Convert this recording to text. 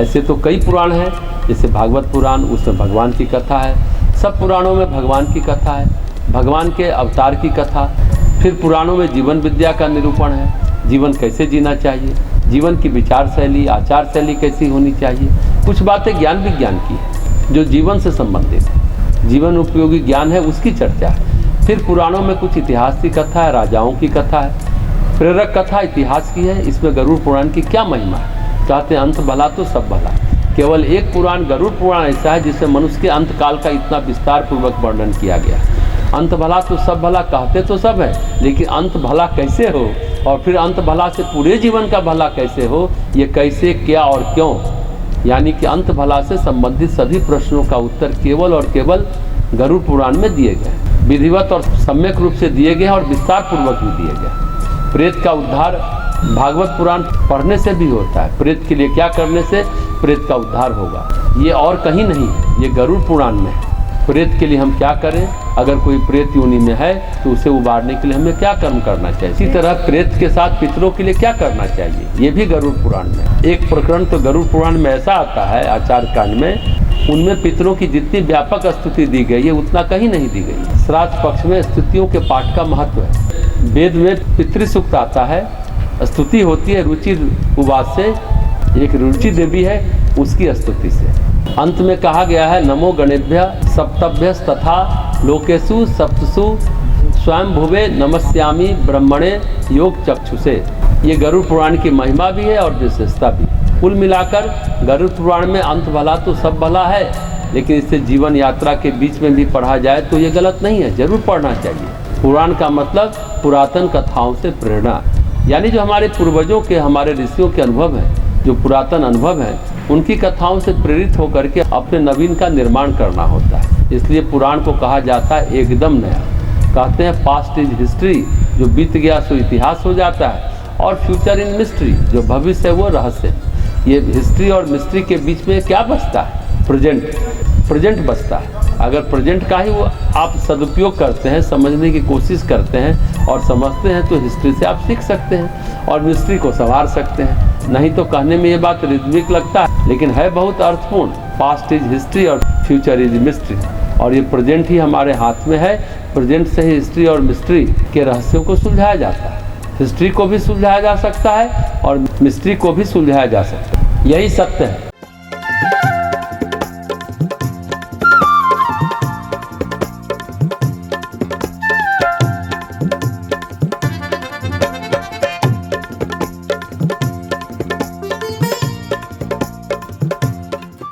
ऐसे तो कई पुराण हैं, जैसे भागवत पुराण, उसमें भगवान की कथा है। सब पुराणों में भगवान की कथा है, भगवान के अवतार की कथा। फिर पुराणों में जीवन विद्या का निरूपण है, जीवन कैसे जीना चाहिए, जीवन की विचार शैली, आचार शैली कैसी होनी चाहिए। कुछ बातें ज्ञान विज्ञान की है जो जीवन से संबंधित है, जीवन उपयोगी ज्ञान है, उसकी चर्चा है। फिर पुराणों में कुछ इतिहास की कथा है, राजाओं की कथा है, प्रेरक कथा इतिहास की है। इसमें गरुड़ पुराण की क्या महिमा है? कहते हैं अंत भला तो सब भला। केवल एक पुराण गरुड़ पुराण ऐसा है जिसमें मनुष्य के अंत काल का इतना विस्तार पूर्वक वर्णन किया गया। अंत भला तो सब भला कहते तो सब है, लेकिन अंत भला कैसे हो और फिर अंत भला से पूरे जीवन का भला कैसे हो, ये कैसे, क्या और क्यों, यानी कि अंत भला से संबंधित सभी प्रश्नों का उत्तर केवल और केवल गरुड़ पुराण में दिए गए, विधिवत और सम्यक रूप से दिए गए और विस्तार पूर्वक भी दिए गए। प्रेत का उद्धार भागवत पुराण पढ़ने से भी होता है। प्रेत के लिए क्या करने से प्रेत का उद्धार होगा, ये और कहीं नहीं है, ये गरुड़ पुराण में है। प्रेत के लिए हम क्या करें, अगर कोई प्रेत योनि में है तो उसे उबारने के लिए हमें क्या कर्म करना चाहिए। इसी तरह प्रेत के साथ पितरों के लिए क्या करना चाहिए, ये भी गरुड़ पुराण में। एक प्रकरण तो गरुड़ पुराण में ऐसा आता है आचार कांड में, उनमें पितरों की जितनी व्यापक स्तुति दी गई है उतना कहीं नहीं दी गई। श्राद्ध पक्ष में स्तुतियों के पाठ का महत्व है। वेद में पितृसूक्त आता है, स्तुति होती है रुचि उवास से, एक रुचि देवी है उसकी स्तुति से। अंत में कहा गया है नमो गणेभ्य सप्तभ्य तथा लोकेशु सप्तसु स्वयं भुवे नमस्यामि ब्रह्मणे योग चक्षुषे। ये गरुड़ पुराण की महिमा भी है और विशेषता भी। कुल मिलाकर गरुड़ पुराण में अंत भला तो सब भला है, लेकिन इसे जीवन यात्रा के बीच में भी पढ़ा जाए तो ये गलत नहीं है, जरूर पढ़ना चाहिए। पुराण का मतलब पुरातन कथाओं से प्रेरणा, यानी जो हमारे पूर्वजों के, हमारे ऋषियों के अनुभव है, जो पुरातन अनुभव है, उनकी कथाओं से प्रेरित होकर के अपने नवीन का निर्माण करना होता है। इसलिए पुराण को कहा जाता है एकदम नया। कहते हैं पास्ट इज हिस्ट्री, जो बीत गया सो इतिहास हो जाता है, और फ्यूचर इन मिस्ट्री, जो भविष्य है वो रहस्य है। ये हिस्ट्री और मिस्ट्री के बीच में क्या बचता है? प्रेजेंट बचता है। अगर प्रेजेंट का ही वो आप सदुपयोग करते हैं, समझने की कोशिश करते हैं और समझते हैं तो हिस्ट्री से आप सीख सकते हैं और मिस्ट्री को संवार सकते हैं। नहीं तो कहने में ये बात रिद्मिक लगता है, लेकिन है बहुत अर्थपूर्ण। पास्ट इज हिस्ट्री और फ्यूचर इज मिस्ट्री, और ये प्रेजेंट ही हमारे हाथ में है। प्रेजेंट से ही हिस्ट्री और मिस्ट्री के रहस्यों को सुलझाया जाता है। हिस्ट्री को भी सुलझाया जा सकता है और मिस्ट्री को भी सुलझाया जा सकता है। यही सत्य है।